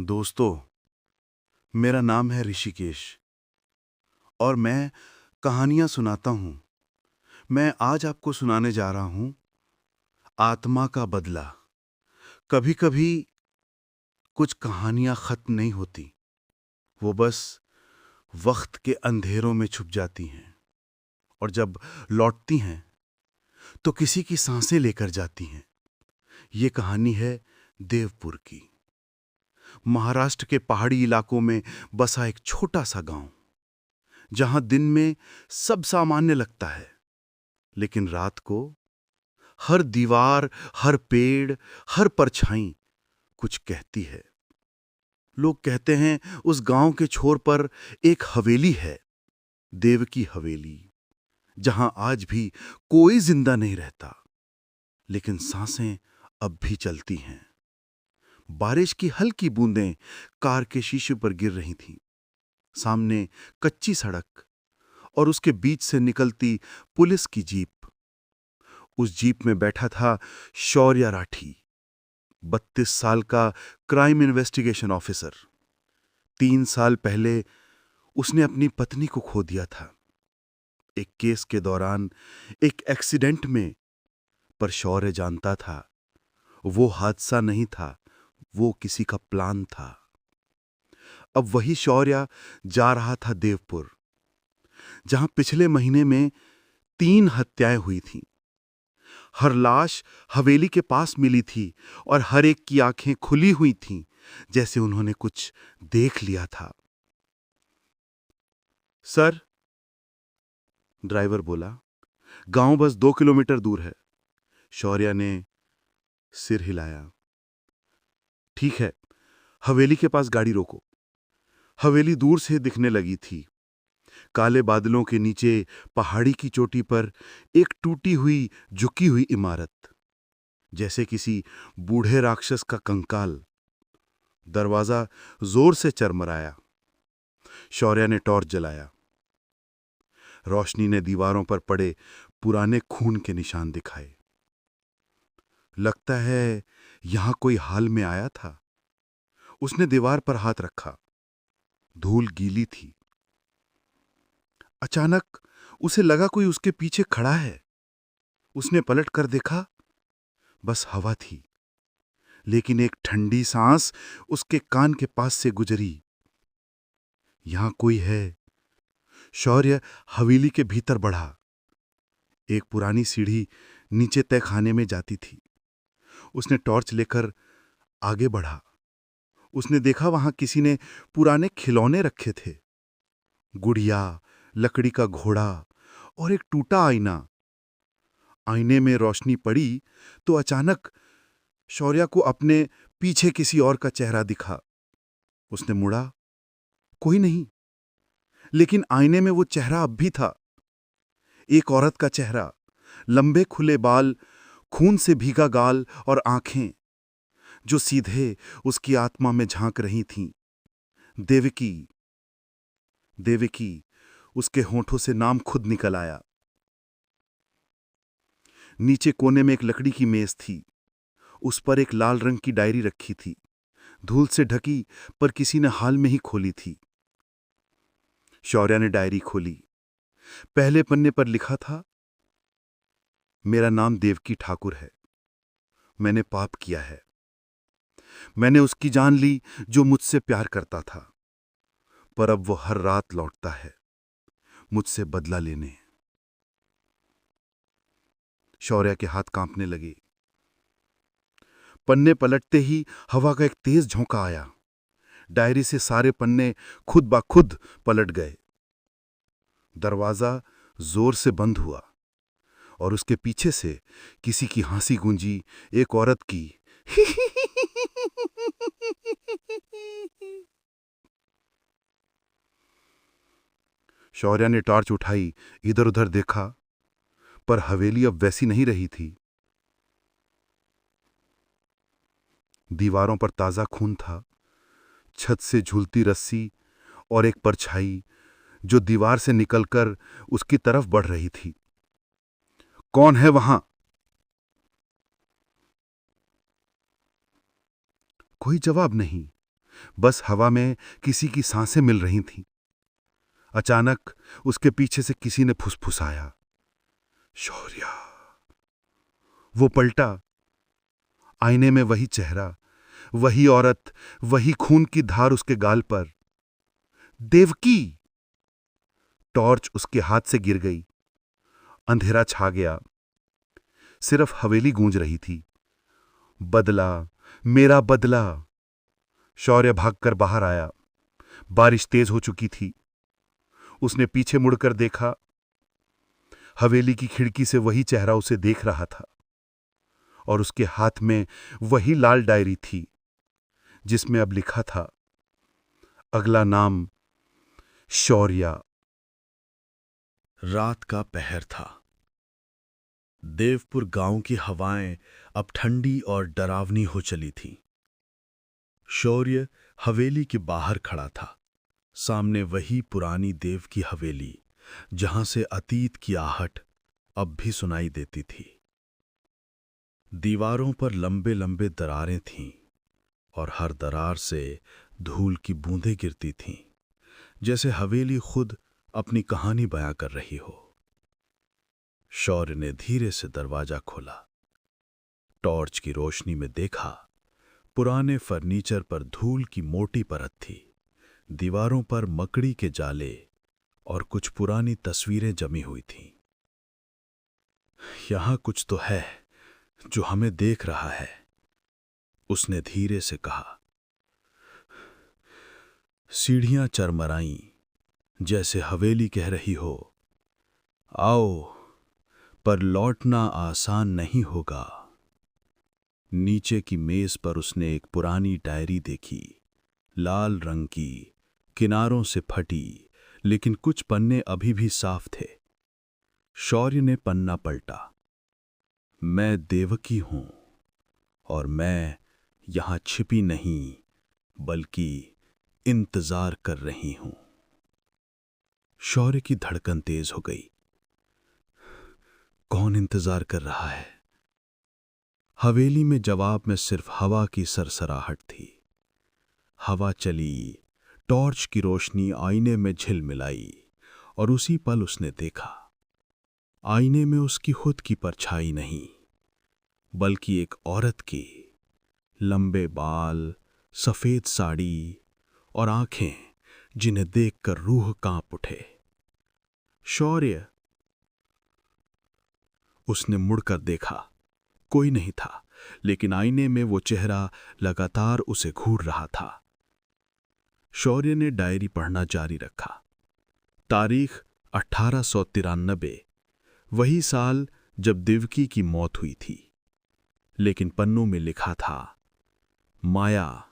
दोस्तों, मेरा नाम है ऋषिकेश और मैं कहानियां सुनाता हूं। मैं आज आपको सुनाने जा रहा हूं आत्मा का बदला। कभी कभी कुछ कहानियां खत्म नहीं होती, वो बस वक्त के अंधेरों में छुप जाती हैं और जब लौटती हैं तो किसी की सांसें लेकर जाती हैं। ये कहानी है देवपुर की। महाराष्ट्र के पहाड़ी इलाकों में बसा एक छोटा सा गांव, जहां दिन में सब सामान्य लगता है, लेकिन रात को हर दीवार, हर पेड़, हर परछाई कुछ कहती है। लोग कहते हैं उस गांव के छोर पर एक हवेली है, देव की हवेली, जहां आज भी कोई जिंदा नहीं रहता, लेकिन सांसें अब भी चलती हैं। बारिश की हल्की बूंदें कार के शीशे पर गिर रही थीं। सामने कच्ची सड़क और उसके बीच से निकलती पुलिस की जीप। उस जीप में बैठा था शौर्या राठी, 32 साल का क्राइम इन्वेस्टिगेशन ऑफिसर। 3 साल पहले उसने अपनी पत्नी को खो दिया था, एक केस के दौरान, एक एक्सीडेंट में। पर शौर्य जानता था वो हादसा नहीं था, वो किसी का प्लान था। अब वही शौर्य जा रहा था देवपुर, जहां पिछले महीने में 3 हत्याएं हुई थीं। हर लाश हवेली के पास मिली थी और हर एक की आंखें खुली हुई थीं, जैसे उन्होंने कुछ देख लिया था। सर, ड्राइवर बोला, गांव बस 2 किलोमीटर दूर है। शौर्या ने सिर हिलाया। ठीक है, हवेली के पास गाड़ी रोको। हवेली दूर से दिखने लगी थी। काले बादलों के नीचे पहाड़ी की चोटी पर एक टूटी हुई, झुकी हुई इमारत, जैसे किसी बूढ़े राक्षस का कंकाल। दरवाजा जोर से चरमराया। शौर्या ने टॉर्च जलाया। रोशनी ने दीवारों पर पड़े पुराने खून के निशान दिखाए। लगता है यहां कोई हाल में आया था। उसने दीवार पर हाथ रखा। धूल गीली थी। अचानक उसे लगा कोई उसके पीछे खड़ा है। उसने पलट कर देखा, बस हवा थी, लेकिन एक ठंडी सांस उसके कान के पास से गुजरी। यहां कोई है। शौर्य हवेली के भीतर बढ़ा। एक पुरानी सीढ़ी नीचे तय खाने में जाती थी। उसने टॉर्च लेकर आगे बढ़ा। उसने देखा वहां किसी ने पुराने खिलौने रखे थे, गुड़िया, लकड़ी का घोड़ा और एक टूटा आईना। आईने में रोशनी पड़ी तो अचानक शौर्या को अपने पीछे किसी और का चेहरा दिखा। उसने मुड़ा, कोई नहीं, लेकिन आईने में वो चेहरा अब भी था। एक औरत का चेहरा, लंबे खुले बाल, खून से भीगा गाल और आंखें जो सीधे उसकी आत्मा में झांक रही थीं। देवकी। देवकी। उसके होठों से नाम खुद निकल आया। नीचे कोने में एक लकड़ी की मेज थी। उस पर एक लाल रंग की डायरी रखी थी, धूल से ढकी, पर किसी ने हाल में ही खोली थी। शौर्या ने डायरी खोली। पहले पन्ने पर लिखा था, मेरा नाम देवकी ठाकुर है। मैंने पाप किया है। मैंने उसकी जान ली जो मुझसे प्यार करता था, पर अब वो हर रात लौटता है मुझसे बदला लेने। शौर्या के हाथ कांपने लगे। पन्ने पलटते ही हवा का एक तेज झोंका आया। डायरी से सारे पन्ने खुद ब खुद पलट गए। दरवाजा जोर से बंद हुआ और उसके पीछे से किसी की हंसी गूंजी, एक औरत की। शौर्या ने टॉर्च उठाई, इधर उधर देखा, पर हवेली अब वैसी नहीं रही थी। दीवारों पर ताजा खून था, छत से झूलती रस्सी और एक परछाई जो दीवार से निकलकर उसकी तरफ बढ़ रही थी। कौन है वहां? कोई जवाब नहीं, बस हवा में किसी की सांसें मिल रही थीं। अचानक उसके पीछे से किसी ने फुसफुसाया, शौर्य। वो पलटा। आईने में वही चेहरा, वही औरत, वही खून की धार उसके गाल पर। देवकी! टॉर्च उसके हाथ से गिर गई। अंधेरा छा गया। सिर्फ हवेली गूंज रही थी, बदला, मेरा बदला। शौर्य भागकर बाहर आया। बारिश तेज हो चुकी थी। उसने पीछे मुड़कर देखा। हवेली की खिड़की से वही चेहरा उसे देख रहा था, और उसके हाथ में वही लाल डायरी थी जिसमें अब लिखा था, अगला नाम शौर्य। रात का पहर था। देवपुर गांव की हवाएं अब ठंडी और डरावनी हो चली थीं। शौर्य हवेली के बाहर खड़ा था। सामने वही पुरानी देव की हवेली, जहां से अतीत की आहट अब भी सुनाई देती थी। दीवारों पर लंबे लंबे दरारें थीं, और हर दरार से धूल की बूंदें गिरती थीं, जैसे हवेली खुद अपनी कहानी बयां कर रही हो। शौर्य ने धीरे से दरवाजा खोला। टॉर्च की रोशनी में देखा, पुराने फर्नीचर पर धूल की मोटी परत थी। दीवारों पर मकड़ी के जाले और कुछ पुरानी तस्वीरें जमी हुई थीं। यहां कुछ तो है जो हमें देख रहा है, उसने धीरे से कहा। सीढ़ियां चरमराईं, जैसे हवेली कह रही हो, आओ, पर लौटना आसान नहीं होगा। नीचे की मेज पर उसने एक पुरानी डायरी देखी, लाल रंग की, किनारों से फटी, लेकिन कुछ पन्ने अभी भी साफ थे। शौर्य ने पन्ना पलटा। मैं देवकी हूं, और मैं यहां छिपी नहीं, बल्कि इंतजार कर रही हूं। शौर्य की धड़कन तेज हो गई। कौन इंतजार कर रहा है? हवेली में जवाब में सिर्फ हवा की सरसराहट थी। हवा चली, टॉर्च की रोशनी आईने में झिलमिलाई, और उसी पल उसने देखा, आईने में उसकी खुद की परछाई नहीं, बल्कि एक औरत की। लंबे बाल, सफेद साड़ी, और आंखें जिन्हें देखकर रूह कांप उठे। शौर्य! उसने मुड़कर देखा। कोई नहीं था, लेकिन आईने में वो चेहरा लगातार उसे घूर रहा था। शौर्य ने डायरी पढ़ना जारी रखा। तारीख 1893, वही साल जब देवकी की मौत हुई थी। लेकिन पन्नों में लिखा था, माया,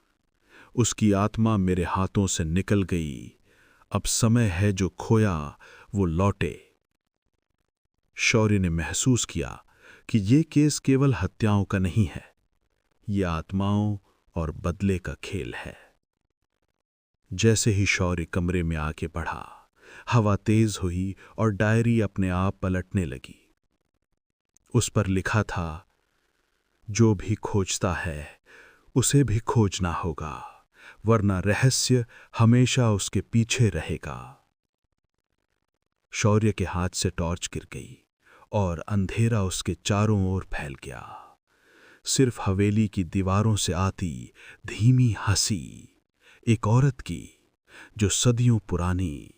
उसकी आत्मा मेरे हाथों से निकल गई, अब समय है जो खोया वो लौटे। शौर्य ने महसूस किया कि ये केस केवल हत्याओं का नहीं है, ये आत्माओं और बदले का खेल है। जैसे ही शौर्य कमरे में आके बढ़ा, हवा तेज हुई और डायरी अपने आप पलटने लगी। उस पर लिखा था, जो भी खोजता है उसे भी खोजना होगा, वरना रहस्य हमेशा उसके पीछे रहेगा। शौर्य के हाथ से टॉर्च गिर गई और अंधेरा उसके चारों ओर फैल गया। सिर्फ हवेली की दीवारों से आती धीमी हंसी, एक औरत की जो सदियों पुरानी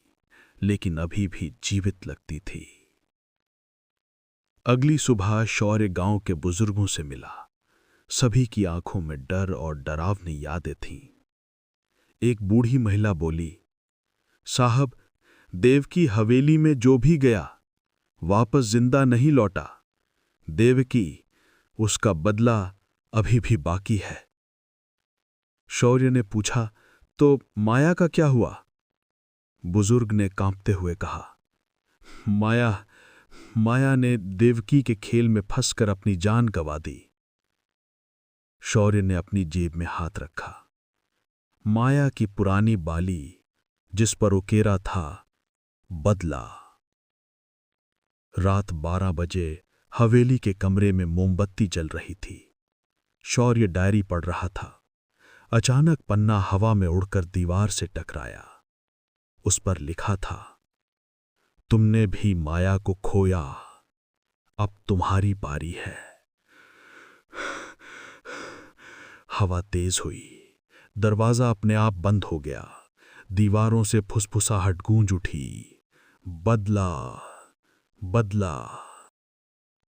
लेकिन अभी भी जीवित लगती थी। अगली सुबह शौर्य गांव के बुजुर्गों से मिला। सभी की आंखों में डर और डरावनी यादें थीं। एक बूढ़ी महिला बोली, साहब, देव की हवेली में जो भी गया वापस जिंदा नहीं लौटा। देवकी, उसका बदला अभी भी बाकी है। शौर्य ने पूछा, तो माया का क्या हुआ? बुजुर्ग ने कांपते हुए कहा, माया ने देवकी के खेल में फंसकर अपनी जान गंवा दी। शौर्य ने अपनी जेब में हाथ रखा। माया की पुरानी बाली, जिस पर उकेरा था बदला। रात 12 बजे हवेली के कमरे में मोमबत्ती जल रही थी। शौर्य डायरी पढ़ रहा था। अचानक पन्ना हवा में उड़कर दीवार से टकराया। उस पर लिखा था, तुमने भी माया को खोया, अब तुम्हारी बारी है। हवा तेज हुई, दरवाजा अपने आप बंद हो गया। दीवारों से फुसफुसाहट गूंज उठी, बदला बदला।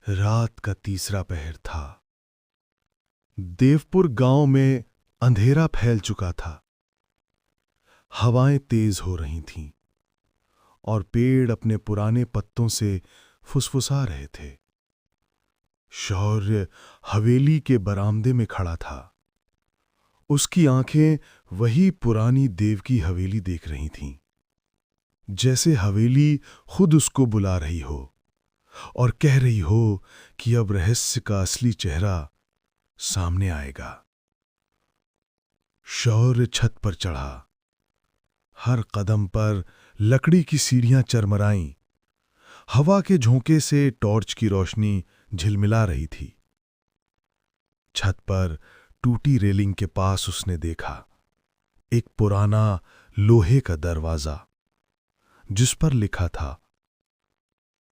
रात का तीसरा पहर था। देवपुर गांव में अंधेरा फैल चुका था। हवाएं तेज हो रही थीं और पेड़ अपने पुराने पत्तों से फुसफुसा रहे थे। शौर्य हवेली के बरामदे में खड़ा था। उसकी आंखें वही पुरानी देव की हवेली देख रही थीं, जैसे हवेली खुद उसको बुला रही हो और कह रही हो कि अब रहस्य का असली चेहरा सामने आएगा। शौर्य छत पर चढ़ा। हर कदम पर लकड़ी की सीढ़ियां चरमराईं। हवा के झोंके से टॉर्च की रोशनी झिलमिला रही थी। छत पर टूटी रेलिंग के पास उसने देखा एक पुराना लोहे का दरवाजा, जिस पर लिखा था,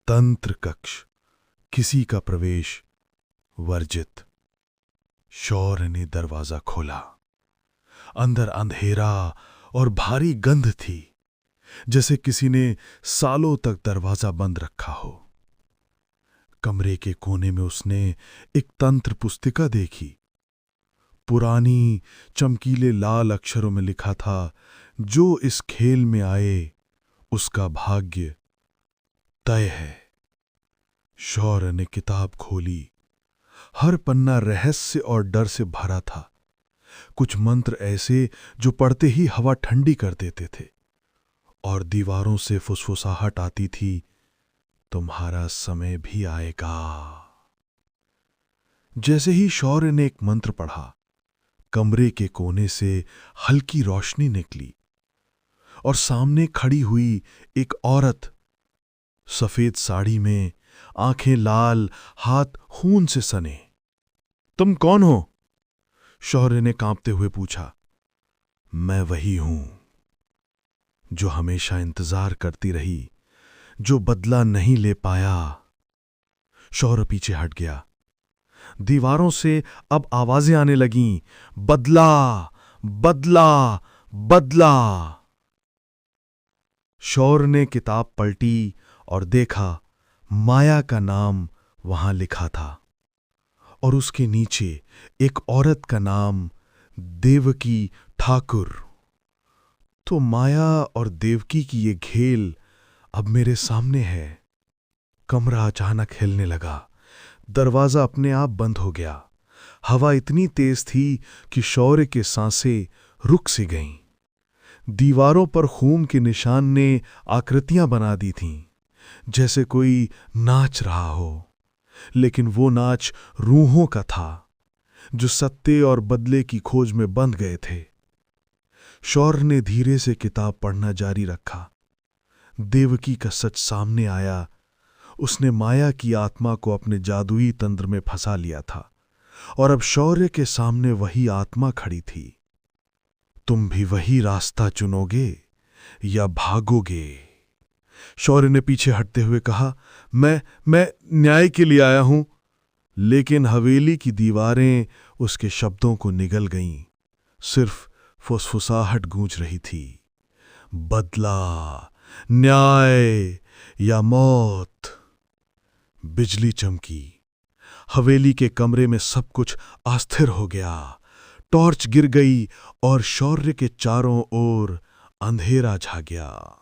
तंत्र कक्ष, किसी का प्रवेश वर्जित। शौर्य ने दरवाजा खोला। अंदर अंधेरा और भारी गंध थी, जैसे किसी ने सालों तक दरवाजा बंद रखा हो। कमरे के कोने में उसने एक तंत्र पुस्तिका देखी। पुरानी चमकीले लाल अक्षरों में लिखा था, जो इस खेल में आए उसका भाग्य तय है। शौर्य ने किताब खोली। हर पन्ना रहस्य और डर से भरा था। कुछ मंत्र ऐसे जो पढ़ते ही हवा ठंडी कर देते थे, और दीवारों से फुसफुसाहट आती थी, तुम्हारा समय भी आएगा। जैसे ही शौर्य ने एक मंत्र पढ़ा, कमरे के कोने से हल्की रोशनी निकली और सामने खड़ी हुई एक औरत, सफेद साड़ी में, आंखें लाल, हाथ खून से सने। तुम कौन हो? शौर्य ने कांपते हुए पूछा। मैं वही हूं जो हमेशा इंतजार करती रही, जो बदला नहीं ले पाया। शौर्य पीछे हट गया। दीवारों से अब आवाजें आने लगीं, बदला बदला बदला। शौर्य ने किताब पलटी और देखा, माया का नाम वहां लिखा था और उसके नीचे एक औरत का नाम, देवकी ठाकुर। तो माया और देवकी की ये खेल अब मेरे सामने है। कमरा अचानक हिलने लगा। दरवाजा अपने आप बंद हो गया। हवा इतनी तेज थी कि शौर्य के सांसें रुक सी गईं। दीवारों पर खून के निशान ने आकृतियां बना दी थीं, जैसे कोई नाच रहा हो। लेकिन वो नाच रूहों का था, जो सत्य और बदले की खोज में बंध गए थे। शौर्य ने धीरे से किताब पढ़ना जारी रखा। देवकी का सच सामने आया। उसने माया की आत्मा को अपने जादुई तंत्र में फंसा लिया था, और अब शौर्य के सामने वही आत्मा खड़ी थी। तुम भी वही रास्ता चुनोगे या भागोगे? शौर्य ने पीछे हटते हुए कहा, मैं न्याय के लिए आया हूं। लेकिन हवेली की दीवारें उसके शब्दों को निगल गईं। सिर्फ फुसफुसाहट गूंज रही थी, बदला, न्याय या मौत। बिजली चमकी। हवेली के कमरे में सब कुछ अस्थिर हो गया। टॉर्च गिर गई और शौर्य के चारों ओर अंधेरा छा गया।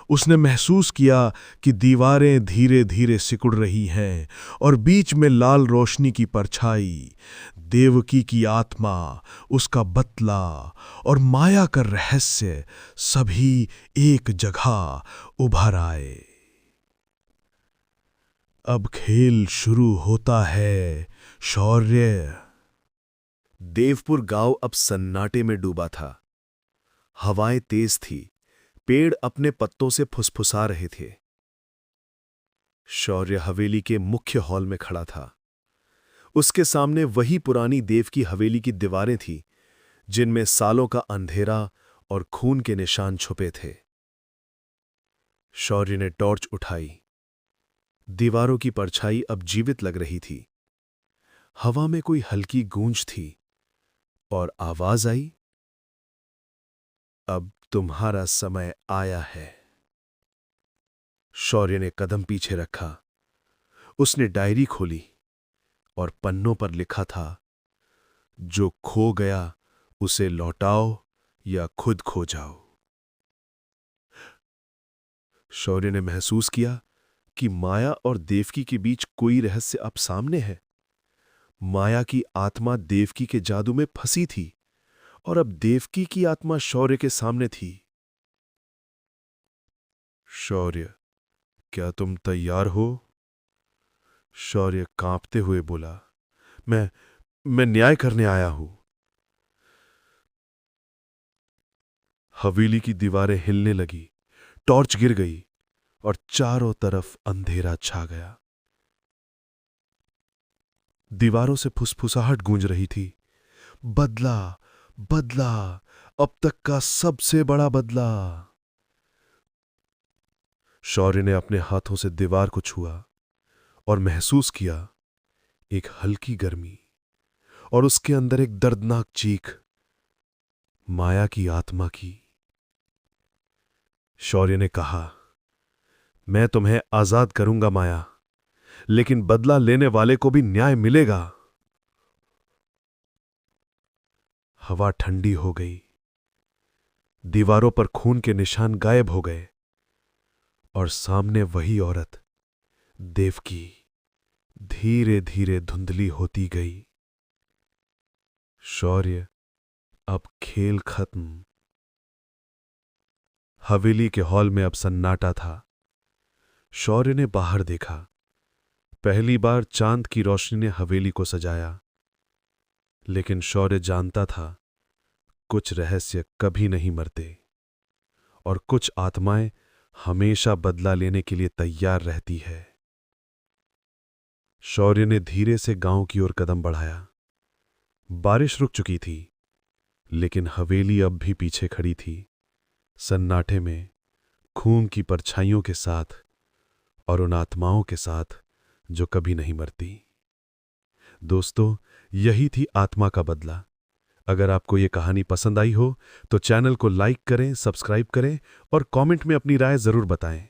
उसने महसूस किया कि दीवारें धीरे धीरे सिकुड़ रही हैं और बीच में लाल रोशनी की परछाई, देवकी की आत्मा, उसका बतला और माया का रहस्य सभी एक जगह उभर आए। अब खेल शुरू होता है, शौर्य। देवपुर गांव अब सन्नाटे में डूबा था। हवाएं तेज थी। पेड़ अपने पत्तों से फुसफुसा रहे थे। शौर्य हवेली के मुख्य हॉल में खड़ा था। उसके सामने वही पुरानी देव की हवेली की दीवारें थीं, जिनमें सालों का अंधेरा और खून के निशान छुपे थे। शौर्य ने टॉर्च उठाई। दीवारों की परछाई अब जीवित लग रही थी। हवा में कोई हल्की गूंज थी और आवाज आई, अब तुम्हारा समय आया है। शौर्य ने कदम पीछे रखा। उसने डायरी खोली और पन्नों पर लिखा था, जो खो गया उसे लौटाओ या खुद खो जाओ। शौर्य ने महसूस किया कि माया और देवकी के बीच कोई रहस्य अब सामने है। माया की आत्मा देवकी के जादू में फंसी थी और अब देवकी की आत्मा शौर्य के सामने थी। शौर्य, क्या तुम तैयार हो? शौर्य कांपते हुए बोला, मैं न्याय करने आया हूं। हवेली की दीवारें हिलने लगी, टॉर्च गिर गई और चारों तरफ अंधेरा छा गया। दीवारों से फुसफुसाहट गूंज रही थी, बदला, बदला, अब तक का सबसे बड़ा बदला। शौर्य ने अपने हाथों से दीवार को छुआ और महसूस किया एक हल्की गर्मी और उसके अंदर एक दर्दनाक चीख, माया की आत्मा की। शौर्य ने कहा, मैं तुम्हें आजाद करूंगा माया, लेकिन बदला लेने वाले को भी न्याय मिलेगा। हवा ठंडी हो गई। दीवारों पर खून के निशान गायब हो गए और सामने वही औरत, देवकी, धीरे धीरे धुंधली होती गई। शौर्य, अब खेल खत्म। हवेली के हॉल में अब सन्नाटा था। शौर्य ने बाहर देखा। पहली बार चांद की रोशनी ने हवेली को सजाया, लेकिन शौर्य जानता था कुछ रहस्य कभी नहीं मरते और कुछ आत्माएं हमेशा बदला लेने के लिए तैयार रहती है। शौर्य ने धीरे से गांव की ओर कदम बढ़ाया। बारिश रुक चुकी थी, लेकिन हवेली अब भी पीछे खड़ी थी, सन्नाटे में, खून की परछाइयों के साथ और उन आत्माओं के साथ जो कभी नहीं मरती। दोस्तों, यही थी आत्मा का बदला। अगर आपको ये कहानी पसंद आई हो तो चैनल को लाइक करें, सब्सक्राइब करें और कमेंट में अपनी राय जरूर बताएं।